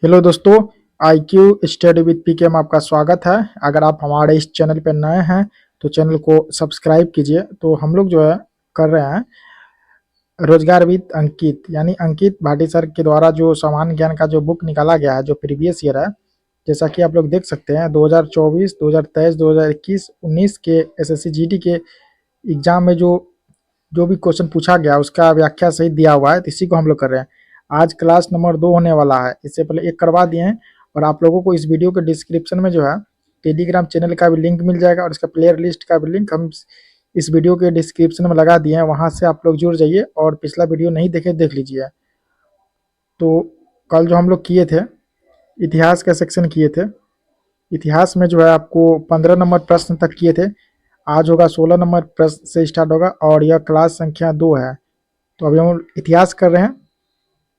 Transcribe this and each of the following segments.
Hello दोस्तों, IQ study with पीके में आपका स्वागत है। अगर आप हमारे इस चैनल पर नए हैं तो चैनल को सब्सक्राइब कीजिए। तो हम लोग जो है कर रहे हैं रोजगार विद अंकित, यानी अंकित भाटी सर के द्वारा जो सामान्य ज्ञान का जो बुक निकाला गया है, जो प्रीवियस ईयर है। जैसा कि आप लोग देख सकते हैं 2024, 2023, 2021, 19 के एसएससी जीडी के एग्जाम में जो जो भी क्वेश्चन पूछा गया उसका व्याख्या सहित दिया हुआ है, तो इसी को हम लोग कर रहे हैं। आज क्लास नंबर 2 होने वाला है। इससे पहले एक करवा दिए हैं और आप लोगों को इस वीडियो के डिस्क्रिप्शन में जो है टेलीग्राम चैनल का भी लिंक मिल जाएगा और इसका प्लेयर लिस्ट का भी लिंक हम इस वीडियो के डिस्क्रिप्शन में लगा दिए हैं। वहां से आप लोग जुड़ जाइए और पिछला वीडियो नहीं देखे देख लीजिए। तो कल जो हम लोग किए थे इतिहास का सेक्शन किए थे। इतिहास में जो है आपको 15 नंबर प्रश्न तक किए थे। आज होगा 16 नंबर प्रश्न से स्टार्ट होगा और यह क्लास संख्या 2 है। तो अभी हम इतिहास कर रहे हैं।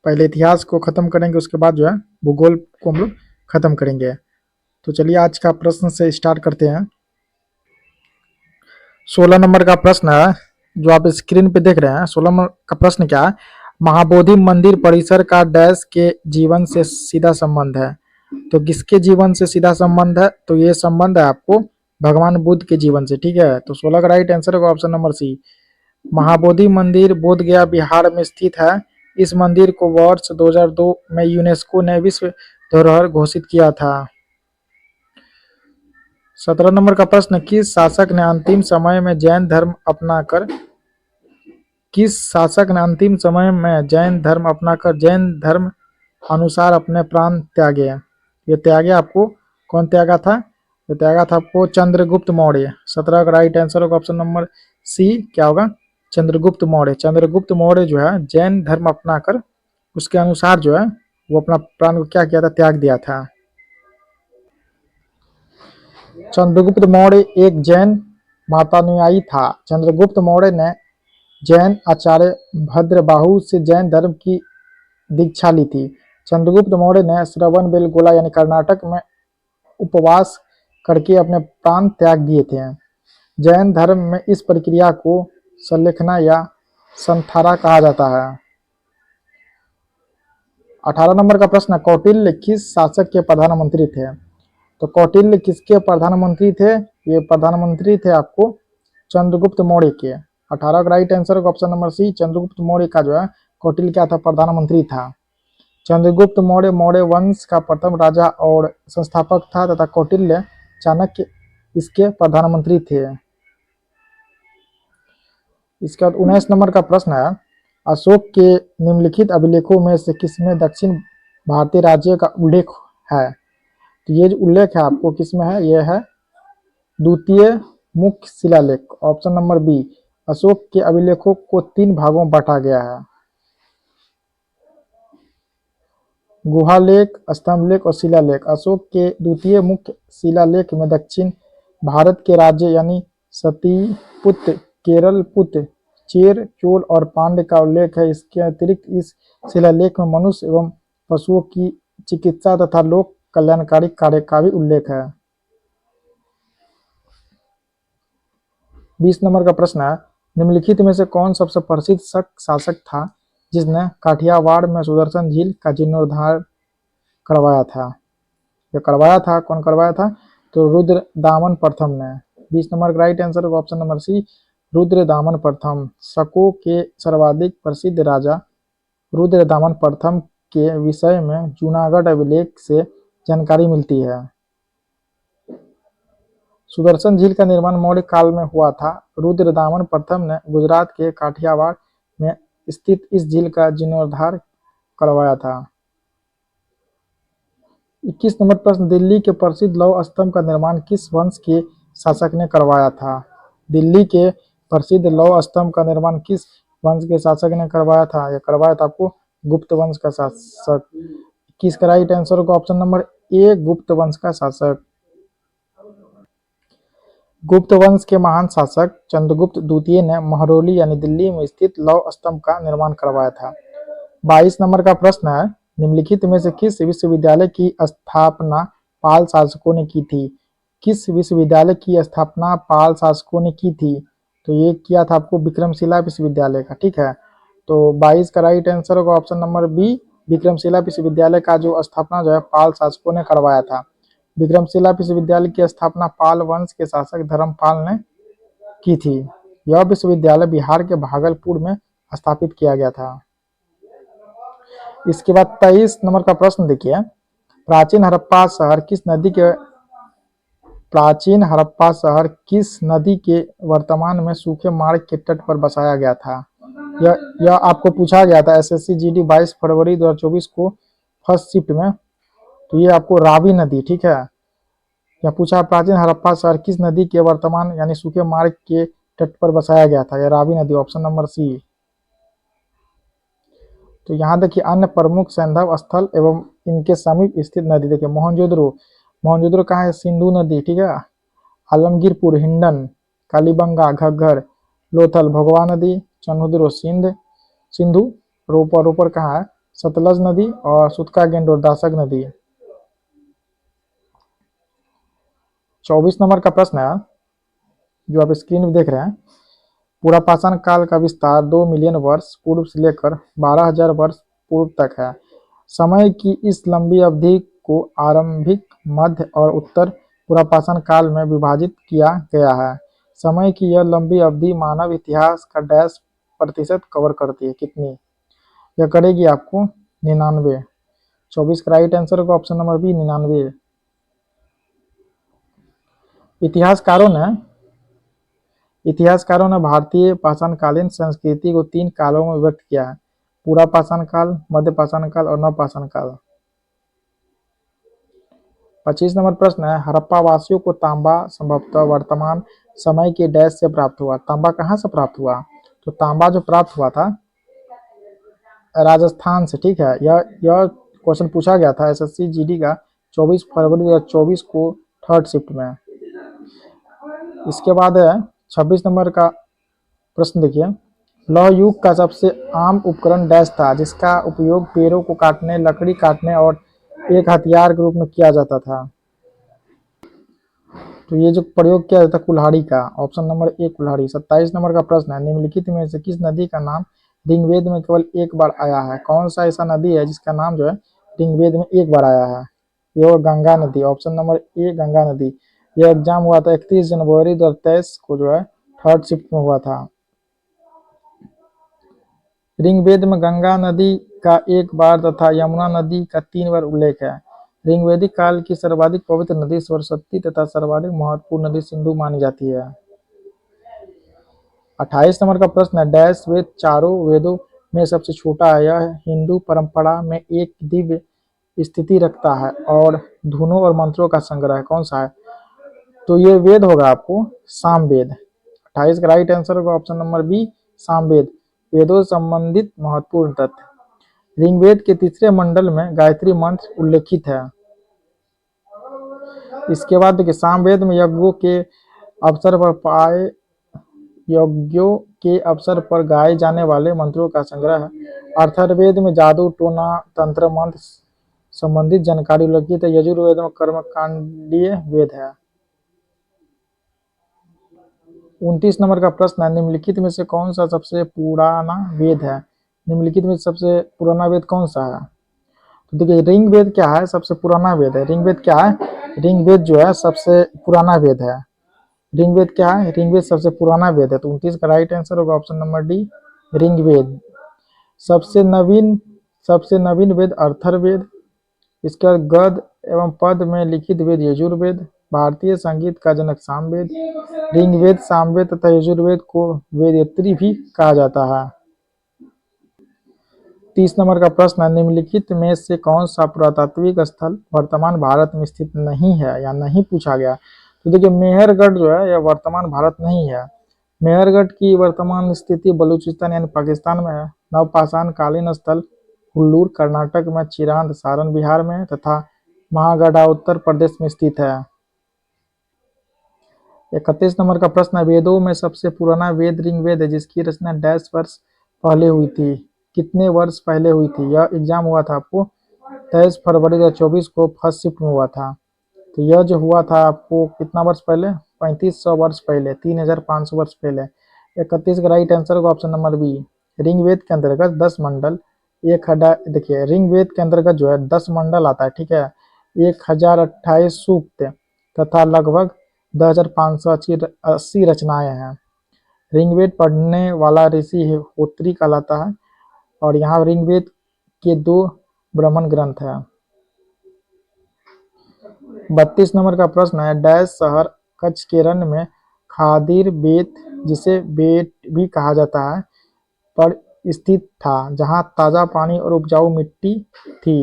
पहले इतिहास को खत्म करेंगे, उसके बाद जो है भूगोल को हम लोग खत्म करेंगे। तो चलिए आज का प्रश्न से स्टार्ट करते हैं। 16 नंबर का प्रश्न है जो आप स्क्रीन पे देख रहे हैं। 16 नंबर का प्रश्न क्या है? महाबोधि मंदिर परिसर का डैश के जीवन से सीधा संबंध है। तो किसके जीवन से सीधा संबंध है? तो ये संबंध है आपको भगवान बुद्ध के जीवन से। ठीक है, तो 16 का राइट आंसर होगा ऑप्शन नंबर सी। महाबोधि मंदिर बोध गया बिहार में स्थित है। इस मंदिर को वर्ष 2002 में यूनेस्को ने विश्व धरोहर घोषित किया था। 17 नंबर का प्रश्न, किस शासक ने अंतिम समय में जैन धर्म अपनाकर जैन धर्म अनुसार अपने प्राण त्यागे? ये त्यागे आपको कौन त्यागा था? ये त्यागा था आपको चंद्रगुप्त मौर्य। 17 का राइट आंसर होगा ऑप्शन नंबर सी। क्या होगा? चंद्रगुप्त मौर्य। चंद्रगुप्त मौर्य जो है जैन धर्म अपनाकर उसके अनुसार जो है वो अपना प्राण को क्या किया था? त्याग दिया था। चंद्रगुप्त मौर्य एक जैन मातानुयायी था। चंद्रगुप्त मौर्य ने जैन आचार्य भद्रबाहु से जैन धर्म की दीक्षा ली थी। चंद्रगुप्त मौर्य ने श्रवणबेलगोला यानी कर्नाटक में उपवास करके अपने प्राण त्याग दिए थे। जैन धर्म में इस प्रक्रिया को संलेखना या संथारा कहा जाता है। 18 नंबर का प्रश्न, कौटिल्य किस शासक के प्रधानमंत्री थे? तो कौटिल्य किसके प्रधानमंत्री थे? ये प्रधानमंत्री थे आपको चंद्रगुप्त मौर्य के। 18 का राइट आंसर होगा option number C. Chandragupta Maurya का जो है कौटिल्य क्या था? प्रधानमंत्री था। चंद्रगुप्त मौर्य मौर्य वंश का प्रथम राजा और संस्थापक था तथा कौटिल्य चाणक्य इसके प्रधानमंत्री थे। इसके बाद 19 नंबर का प्रश्न है, अशोक के निम्नलिखित अभिलेखों में से किसमें दक्षिण भारतीय राज्य का उल्लेख है? तो ये जो उल्लेख है आपको किसमें है? ये है द्वितीय मुख्य शिलालेख, ऑप्शन नंबर बी। अशोक के अभिलेखों को 3 भागों में बांटा गया है, गुहालेख, स्तंभलेख और शिलालेख। अशोक के द्वितीय मुख्य शिलालेख में दक्षिण भारत के राज्य यानी सतीपुत्र, केरलपुत्र, चेर, चोल और पांड्य का उल्लेख है। इसके अतिरिक्त इस शिलालेख में मनुष्य एवं पशुओं की चिकित्सा तथा लोक कल्याणकारी कार्य का भी उल्लेख है। 20 नंबर का प्रश्न है, निम्नलिखित में से कौन सबसे प्रसिद्ध शासक था जिसने काठियावाड़ में सुदर्शन झील का जीर्णोद्धार करवाया था? ये करवाया था, कौन करवाया था? तो रुद्रदामन प्रथम ने। 20 नंबर का राइट आंसर होगा ऑप्शन नंबर सी, रुद्रदामन प्रथम। शकों के सर्वाधिक प्रसिद्ध राजा रुद्रदामन प्रथम के विषय में जूनागढ़ अभिलेख से जानकारी मिलती है। सुदर्शन झील का निर्माण मौर्य काल में हुआ था। रुद्रदामन प्रथम ने गुजरात के काठियावाड़ में स्थित इस झील का जीर्णोद्धार करवाया था। 21 नंबर प्रश्न, दिल्ली के प्रसिद्ध लौह स्तंभ का निर्माण किस वंश के शासक ने करवाया था? दिल्ली के प्रसिद्ध लौह स्तंभ का निर्माण किस वंश के शासक ने करवाया था? यह करवाया था आपको गुप्त वंश का शासक। 21 का राइट आंसर होगा ऑप्शन नंबर ए, गुप्त वंश का शासक। गुप्त वंश के महान शासक चंद्रगुप्त द्वितीय ने महरौली यानी दिल्ली में स्थित लौह स्तंभ का निर्माण करवाया था। 22 नंबर का प्रश्न है, निम्नलिखित में से किस विश्वविद्यालय की स्थापना पाल शासकों ने की थी? किस विश्वविद्यालय की स्थापना पाल शासकों ने की थी? तो ये किया था आपको विक्रमशिला विश्वविद्यालय का। ठीक है, तो 22 का राइट आंसर होगा ऑप्शन नंबर बी, विक्रमशिला विश्वविद्यालय का जो स्थापना जो है पाल शासकों ने करवाया था। विक्रमशिला विश्वविद्यालय की स्थापना पाल वंश के शासक धर्मपाल ने की थी। यह विश्वविद्यालय बिहार के भागलपुर में स्थापित किया गया था। इसके बाद 23 नंबर का प्रश्न देखिए, प्राचीन हड़प्पा शहर किस नदी के वर्तमान में सूखे मार्ग के तट पर बसाया गया था? यह आपको पूछा गया था एसएससी जीडी 22 फरवरी 2024 को फर्स्ट शिफ्ट में। तो ये आपको रावी नदी, ठीक है, यह पूछा प्राचीन हड़प्पा शहर किस नदी के वर्तमान यानी सूखे मार्ग के तट पर बसाया गया था? यह रावी नदी, ऑप्शन नंबर सी। तो यहाँ देखिए अन्य प्रमुख सैंधव स्थल एवं इनके समीप स्थित नदी देखिए, मोहनजोदड़ो कहाँ है? सिंधु नदी, ठीक है, आलमगीरपुर, हिंडन, कालीबंगा, घग्गर, लोथल, भगवा नदी, चन्हुद्रो, सिंधु, रोपर कहाँ है? सतलज नदी, और सुतका गेंडोर, दासक नदी। 24 नंबर का प्रश्न है जो आप स्क्रीन में देख रहे हैं, पुरापाषाण काल का विस्तार 2 मिलियन वर्ष पूर्व से लेकर 12,000 वर्ष पूर्व तक है। समय की इस लंबी अवधि को आरंभिक, मध्य और उत्तर पुरापाषाण काल में विभाजित किया गया है। समय की यह लंबी अवधि मानव इतिहास का डैश प्रतिशत कवर करती है? कितनी? यह करेगी आपको 99। 24 का राइट आंसर होगा ऑप्शन नंबर बी, 99। इतिहासकारों ने भारतीय पाषाणकालीन संस्कृति को 3 कालों में विभक्त किया है, पुरापाषाण काल, मध्य पाषाण काल और नवपाषाण काल। 25 नंबर प्रश्न है, हड़प्पा वासियों को तांबा संभवतः वर्तमान समय के डैश से प्राप्त हुआ। तांबा कहाँ से प्राप्त हुआ? तो तांबा जो प्राप्त हुआ था राजस्थान से, ठीक है। यह क्वेश्चन पूछा गया था एसएससी जीडी का 24 फरवरी 2024 को थर्ड शिफ्ट में। इसके बाद है 26 नंबर का प्रश्न देखिए, लौह युग का सबसे आम उपकरण डैश था जिसका उपयोग पेड़ों को काटने, लकड़ी काटने और एक हथियार के रूप में किया जाता था? तो ये जो प्रयोग किया जाता है कुल्हाड़ी का, ऑप्शन नंबर ए कुल्हाड़ी। 27 नंबर का प्रश्न है, निम्नलिखित में से किस नदी का नाम ऋग्वेद में केवल एक बार आया है? कौन सा ऐसा नदी है जिसका नाम जो है ऋग्वेद में एक बार आया है? ये गंगा नदी, ऑप्शन नंबर ए गंगा नदी। यह एग्जाम हुआ था 31 जनवरी 2023 को जो है थर्ड शिफ्ट में हुआ था। ऋग्वेद में गंगा नदी का एक बार तथा यमुना नदी का 3 बार उल्लेख है। ऋग्वैदिक काल की सर्वाधिक पवित्र नदी सरस्वती तथा सर्वाधिक महत्वपूर्ण नदी सिंधु मानी जाती है। 28 नंबर का प्रश्न है, डैश वेद चारों वेदों में सबसे छोटा है? यह हिंदू परंपरा में एक दिव्य स्थिति रखता है और धुनों और मंत्रों का संग्रह है। कौन सा है? तो ये वेद होगा आपको सामवेद। 28 का राइट आंसर होगा ऑप्शन नंबर बी, सामवेद। वेदों संबंधित महत्वपूर्ण तथ्य, ऋग्वेद के तीसरे मंडल में गायत्री मंत्र उल्लेखित है। इसके बाद देखिए, सामवेद में यज्ञों के अवसर पर गाए जाने वाले मंत्रों का संग्रह है। अथर्ववेद में जादू, टोना, तंत्र मंत्र संबंधित जानकारी उल्लेखित है। यजुर्वेद में कर्मकांडीय वेद है। 29 नंबर का प्रश्न है, निम्नलिखित में से कौन सा सबसे पुराना वेद है? निम्नलिखित में सबसे पुराना वेद कौन सा है? तो देखिए ऋग्वेद क्या है? सबसे पुराना वेद है। ऋग्वेद क्या है? ऋग्वेद जो है सबसे पुराना वेद है। ऋग्वेद क्या है? ऋग्वेद सबसे पुराना वेद है। तो 29 का राइट आंसर होगा ऑप्शन नंबर डी, ऋग्वेद। सबसे नवीन वेद अथर्ववेद। इसके बाद गद्य एवं पद में लिखित वेद यजुर्वेद। भारतीय संगीत का जनक सामवेद। ऋग्वेद, सामवेद तथा यजुर्वेद को वेदत्री भी कहा जाता है। 30 नंबर का प्रश्न है, निम्नलिखित में से कौन सा पुरातात्विक स्थल वर्तमान भारत में स्थित नहीं है या नहीं पूछा गया? तो देखिए मेहरगढ़ जो है यह वर्तमान भारत नहीं है। मेहरगढ़ की वर्तमान स्थिति बलूचिस्तान यानी पाकिस्तान में है। नवपाषाण कालीन स्थल हुल्लूर कर्नाटक में, चिरांद सारण बिहार में तथा महागढ़ा उत्तर प्रदेश में स्थित है। 31 नंबर का प्रश्न है, वेदों में सबसे पुराना वेद ऋग्वेद है जिसकी रचना डैश वर्ष पहले हुई थी? कितने वर्ष पहले हुई थी? यह एग्जाम हुआ था आपको 23 फरवरी 2024 को फर्स्ट शिफ्ट में हुआ था। तो यह जो हुआ था आपको कितना वर्ष पहले? 3500 वर्ष पहले, 3500 वर्ष पहले। 31 का राइट आंसर होगा ऑप्शन नंबर बी। ऋग्वेद के अंतर्गत 10 मंडल एक हज़ार, देखिए ऋग्वेद के अंतर्गत जो है 10 मंडल आता है, ठीक है, 1028 सूक्त तथा लगभग 2580 रचनाएं हैं। ऋग्वेद पढ़ने वाला ऋषि होत्री कहलाता है और यहाँ ऋग्वेद के 2 ब्राह्मण ग्रंथ है। 32 नंबर का प्रश्न है, डैश शहर कच्छ के रण में खादिर बेत, जिसे बेट भी कहा जाता है, पर स्थित था, जहां ताजा पानी और उपजाऊ मिट्टी थी।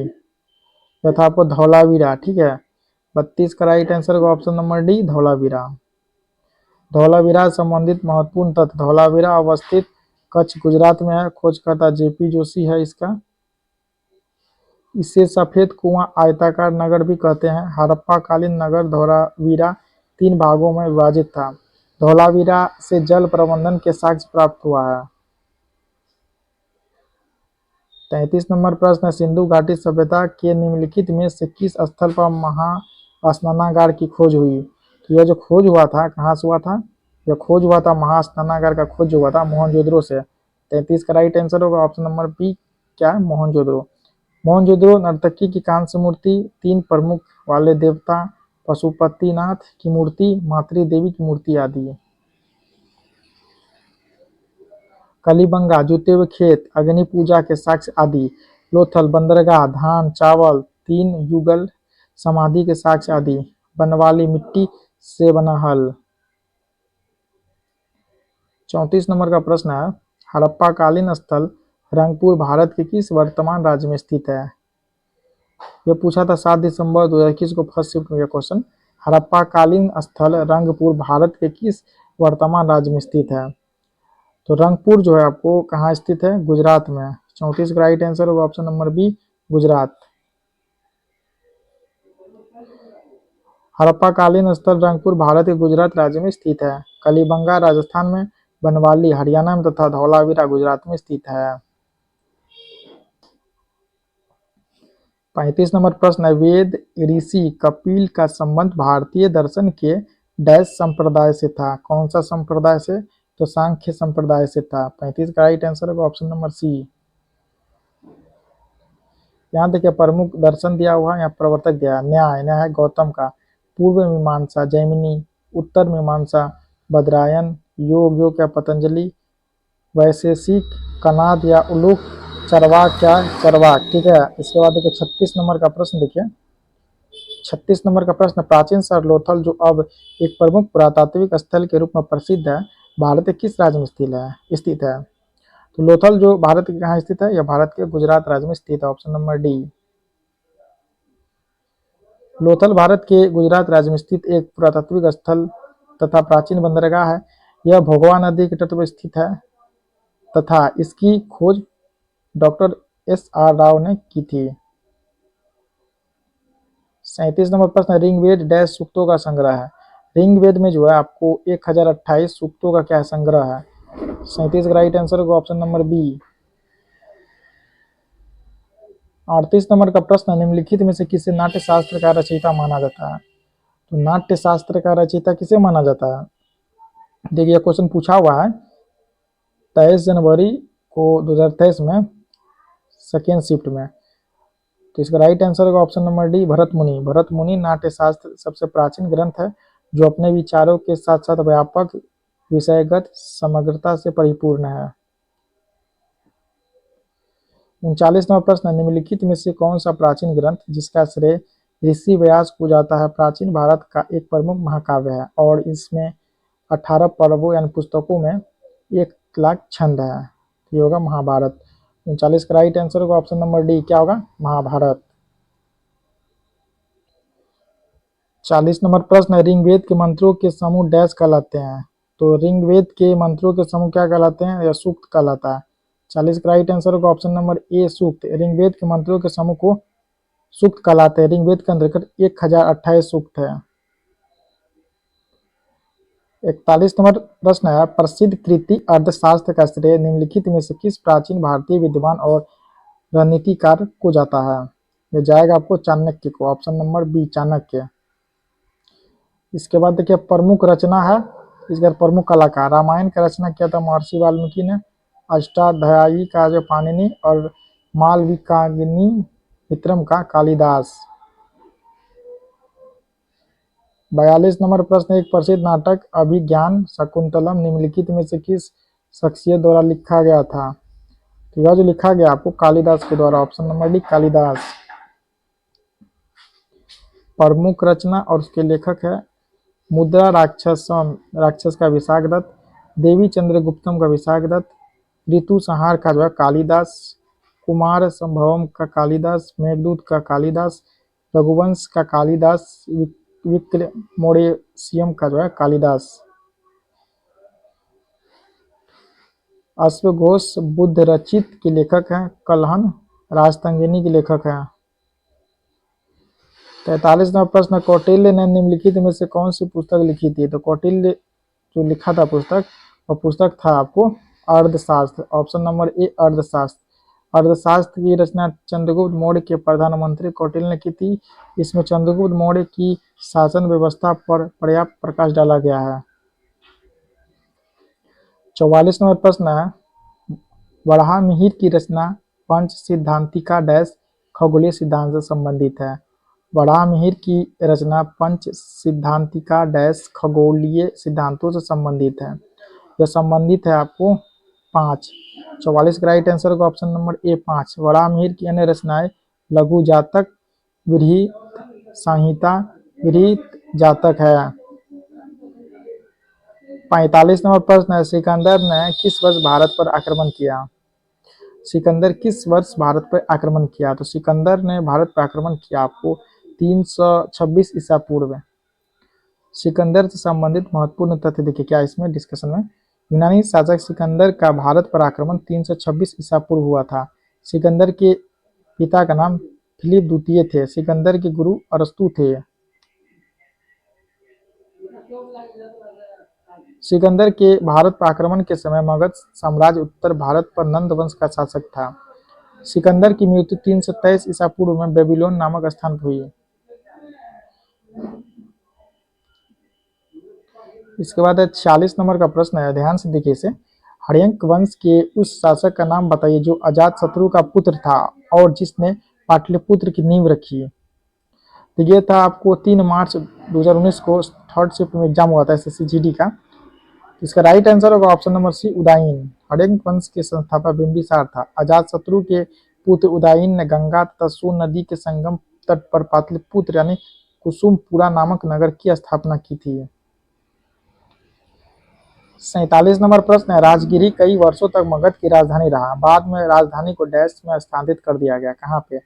यथा आपको धौलावीरा, ठीक है। 32 का राइट आंसर होगा option number D, Dholavira. Dholavira से संबंधित महत्वपूर्ण तथ्य, धौलावीरा अवस्थित कच्छ गुजरात में है, खोजकर्ता जेपी जोशी है इसका। इसे सफेद कुआं आयताकार नगर भी कहते हैं। हड़प्पा कालीन नगर धौलावीरा 3 भागों में विभाजित था। धौलावीरा से जल प्रबंधन के साक्ष्य प्राप्त हुआ है। 33 नंबर प्रश्न, सिंधु घाटी सभ्यता के निम्नलिखित में से किस स्थल पर महास्नानागार की खोज हुई? तो यह जो खोज हुआ था कहाँ से हुआ था? यह खोज हुआ था, महास्नानागार का खोज हुआ था मोहनजोदड़ो से। 33 का राइट आंसर होगा ऑप्शन नंबर बी, क्या है, मोहनजोदड़ो। मोहनजोदड़ो नर्तकी की कांस्य मूर्ति, 3 प्रमुख वाले देवता, पशुपतिनाथ की मूर्ति, मातृ देवी की मूर्ति आदि। कलिबंगा जुते हुए खेत, अग्नि पूजा के साक्ष्य आदि। लोथल बंदरगाह, धान चावल, 3 युगल समाधि के साक्ष्य आदि। बनवाली मिट्टी से बना हल। 34 नंबर का प्रश्न है, हड़प्पा कालीन स्थल रंगपुर भारत के किस वर्तमान राज्य में स्थित है? यह पूछा था 7 दिसंबर 2021 को फर्स्ट शिफ्ट में यह क्वेश्चन। हड़प्पा कालीन स्थल रंगपुर भारत के किस वर्तमान राज्य में स्थित है? तो रंगपुर जो है आपको कहाँ स्थित है? गुजरात में। 34 का राइट आंसर होगा option number B, Gujarat. Harappa कालीन स्थल रंगपुर भारत के गुजरात राज्य में स्थित है। कलिबंगा राजस्थान में, बनवाली हरियाणा में तथा धौलावीरा गुजरात में स्थित है। 35 नंबर प्रश्न है, वेद ऋषि कपिल का संबंध भारतीय दर्शन के डैश संप्रदाय से था? कौन सा संप्रदाय से? तो सांख्य संप्रदाय से था। 35 का राइट आंसर होगा ऑप्शन नंबर सी। यहाँ देखिए प्रमुख दर्शन दिया हुआ है, यहाँ प्रवर्तक दिया है। न्याय, न्याय है गौतम का। पूर्व मीमांसा जैमिनी, उत्तर मीमांसा बद्रायन, योग, योग क्या पतंजलि, वैशेषिक कनाद या उलूक, चरवाक क्या चरवाक, ठीक है। इसके बाद देखिए 36 नंबर का प्रश्न देखिए। 36 नंबर का प्रश्न, प्राचीन शहर लोथल जो अब एक प्रमुख पुरातात्विक स्थल के रूप में प्रसिद्ध है, भारत के किस राज्य में स्थित है? तो लोथल जो भारत के कहाँ स्थित है? यह भारत के गुजरात राज्य में स्थित है, option number D. Lothal Bharat के गुजरात राज्य में स्थित एक पुरातात्विक स्थल तथा प्राचीन बंदरगाह है। यह भोगवा नदी के तट पर स्थित है तथा इसकी खोज डॉक्टर एस.आर. राव ने की थी। 37 नंबर प्रश्न, ऋग्वेद डैश सूक्तों का संग्रह है? ऋग्वेद में जो है आपको 1028 सूक्तों का क्या संग्रह है? 37 का राइट आंसर होगा ऑप्शन नंबर बी। 38 नंबर का प्रश्न, निम्नलिखित में से किसे नाट्य शास्त्र का रचयिता माना जाता है? तो नाट्य शास्त्र का रचयिता किसे माना जाता है? देखिए क्वेश्चन पूछा हुआ है 23 जनवरी को 2023 में सेकेंड शिफ्ट में। तो इसका राइट आंसर होगा ऑप्शन नंबर डी, भरत मुनि। भरत मुनि नाट्य शास्त्र सबसे प्राचीन ग्रंथ है जो अपने विचारों के साथ साथ व्यापक विषयगत समग्रता से परिपूर्ण है। 39 नंबर प्रश्न, निम्नलिखित में से कौन सा प्राचीन ग्रंथ जिसका श्रेय ऋषि व्यास को जाता है प्राचीन भारत का एक प्रमुख महाकाव्य है और इसमें 18 पर्वों यानी पुस्तकों में 1 लाख छंद है? ये होगा महाभारत। 39 का राइट आंसर होगा ऑप्शन नंबर डी, क्या होगा? महाभारत। 40 नंबर प्रश्न, ऋग्वेद के मंत्रों के समूह डैश कहलाते हैं? तो ऋग्वेद के मंत्रों के समूह क्या कहलाते हैं? या सूक्त कहलाता है। 40 का राइट आंसर होगा ऑप्शन नंबर ए, सूक्त। ऋग्वेद के मंत्रों के समूह को सूक्त कहलाते हैं। ऋग्वेद के अंतर्गत 1028 सूक्त है। 41 नंबर प्रश्न है, प्रसिद्ध कृति अर्थशास्त्र का श्रेय निम्नलिखित में से किस प्राचीन भारतीय विद्वान और रणनीतिकार को जाता है? यह जाएगा आपको चाणक्य को, ऑप्शन नंबर बी, चाणक्य। इसके बाद देखिए प्रमुख रचना है, इसका प्रमुख कलाकार, रामायण का रचना किया था महर्षि वाल्मीकि ने। अष्टाध्यायी का जो पाणिनि और मालविकाग्नि मित्रम का कालिदास। 42 नंबर प्रश्न, एक प्रसिद्ध नाटक अभिज्ञान शकुंतलम निम्नलिखित में से किस शख्सियत द्वारा लिखा गया था? तो यह जो लिखा गया आपको कालिदास के द्वारा, ऑप्शन नंबर डी कालिदास। प्रमुख रचना और उसके लेखक है मुद्रा राक्षसम, राक्षस का विशाखदत्त, देवी चंद्रगुप्तम का विशाखदत्त, ऋतु संहार का जो है कालिदास, कुमार संभवम का कालिदास, मेघदूत का कालिदास, रघुवंश का कालिदास, विक्रमोर्वशीयम का जो है कालिदास। अश्वघोष बुद्ध रचित के लेखक हैं, कलहन राजतंगिनी के लेखक हैं। 43 नंबर प्रश्न, कौटिल्य ने निम्नलिखित में से कौन सी पुस्तक लिखी थी? तो कौटिल्य जो लिखा था पुस्तक, वह पुस्तक था आपको अर्थशास्त्र, ऑप्शन नंबर ए अर्थशास्त्र। अर्थशास्त्र की रचना चंद्रगुप्त मौर्य के प्रधानमंत्री कौटिल्य ने की थी। इसमें चंद्रगुप्त मौर्य की शासन व्यवस्था पर पर्याप्त प्रकाश डाला गया है। 44 नंबर प्रश्न है, वराहमिहिर की रचना पंच सिद्धांतिका डैश खगोलीय सिद्धांत से संबंधित है। वराहमिहिर की रचना पंच सिद्धांतिका डैश खगोलीय सिद्धांतों से संबंधित है। यह संबंधित है आपको 5। 44 का राइट आंसर होगा ऑप्शन नंबर ए 5। वराहमिहिर की अन्य रचनाएं लघु जातक, बृहत संहिता, बृहत जातक है। 45 नंबर प्रश्न है, सिकंदर ने किस वर्ष भारत पर आक्रमण किया? सिकंदर किस वर्ष भारत पर आक्रमण किया? तो सिकंदर ने भारत पर आक्रमण किया आपको 326 ईसा पूर्व। सिकंदर से संबंधित महत्वपूर्ण तथ्य देखिए क्या इसमें डिस्कशन में। यूनानी शासक सिकंदर का भारत पर आक्रमण 326 ईसा पूर्व हुआ था। सिकंदर के पिता का नाम फिलिप द्वितीय थे। सिकंदर के गुरु अरस्तु थे। सिकंदर के भारत पर आक्रमण के समय मगध साम्राज्य उत्तर भारत पर नंद वंश का शासक था। सिकंदर की मृत्यु 323 ईसा पूर्व में बेबीलोन नामक स्थान पर हुई। इसके बाद 46 नंबर का प्रश्न है, ध्यान से देखिए इसे। हर्यंक वंश के उस शासक का नाम बताइए जो अजातशत्रु का पुत्र था और जिसने पाटलिपुत्र की नींव रखी। तो ये था आपको 3 मार्च 2019 को थर्ड शिफ्ट में एग्जाम हुआ था SSC-GD का। इसका राइट आंसर होगा option number C Udayin. Haryanka वंश के संस्थापक बिंबिसार था। अजातशत्रु के पुत्र उदायन ने गंगा तथा सोन नदी के संगम तट पर पाटलिपुत्र यानी कुसुमपुरा नामक नगर की स्थापना की थी। 47 नंबर प्रश्न है, राजगिरी कई वर्षों तक मगध की राजधानी रहा। बाद में राजधानी को डैश में स्थानांतरित कर दिया गया। कहाँ पे?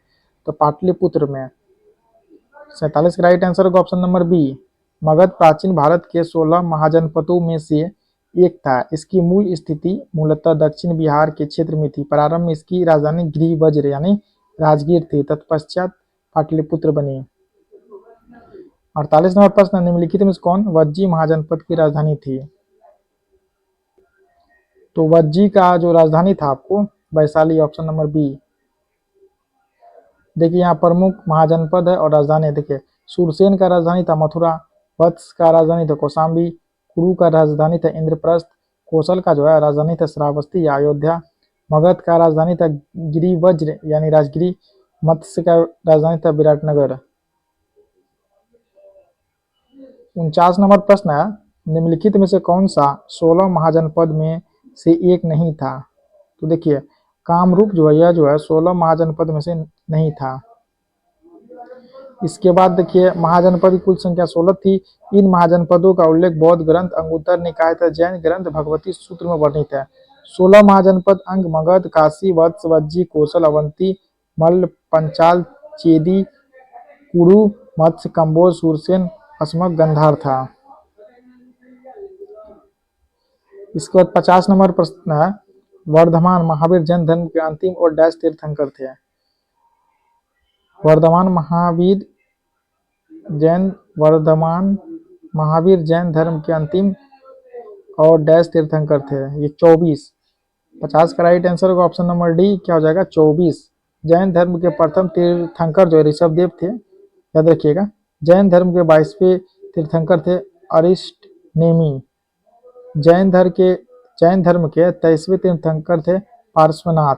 तो पाटलिपुत्र में। 47 का राइट आंसर होगा ऑप्शन नंबर बी। मगध प्राचीन भारत के 16 महाजनपदों में से एक था। इसकी मूल स्थिति मूलतः दक्षिण बिहार के क्षेत्र में थी। प्रारंभ में इसकी राजधानी गिरिवज्र यानी राजगीर थी, तत्पश्चात पाटलिपुत्र बनी। 48 नंबर प्रश्न, निम्नलिखित में से कौन वज्जी महाजनपद की राजधानी थी? तो वज्जी का जो राजधानी था आपको वैशाली, ऑप्शन नंबर बी। देखिए यहाँ प्रमुख महाजनपद है और राजधानी देखिए, सूरसेन का राजधानी था मथुरा, वत्स का राजधानी था कौशाम्बी, कुरु का राजधानी था इंद्रप्रस्थ, कौशल का जो है राजधानी था श्रावस्ती या अयोध्या, मगध का राजधानी था गिरिवज्र यानी राजगिरी, मत्स्य का राजधानी था विराटनगर। 49 नंबर प्रश्न है, निम्नलिखित में से कौन सा 16 महाजनपद में से एक नहीं था? तो देखिए कामरूप जो है यह जो है 16 महाजनपद में से नहीं था। इसके बाद देखिए महाजनपद की कुल संख्या 16 थी। इन महाजनपदों का उल्लेख बौद्ध ग्रंथ अंगुत्तर निकाय तथा जैन ग्रंथ भगवती सूत्र में वर्णित है। 16 महाजनपद अंग मगध, काशी, वत्स, वज्जी, कौशल, अवंती, मल्ल, पंचाल, चेदी, कुरु, मत्स्य, कंबोज, सूरसेन, अस्मक, गंधार था। इसके बाद 50 नंबर प्रश्न है, वर्धमान महावीर जैन धर्म के अंतिम और डैश तीर्थंकर थे। वर्धमान महावीर जैन धर्म के अंतिम और डैश तीर्थंकर थे। ये 24। 50 का राइट आंसर होगा ऑप्शन नंबर डी, क्या हो जाएगा 24। जैन धर्म के प्रथम तीर्थंकर जो ऋषभदेव थे, याद रखिएगा। जैन धर्म के 22वें तीर्थंकर थे अरिष्टनेमी। जैन धर्म के 23वें तीर्थंकर थे पार्श्वनाथ।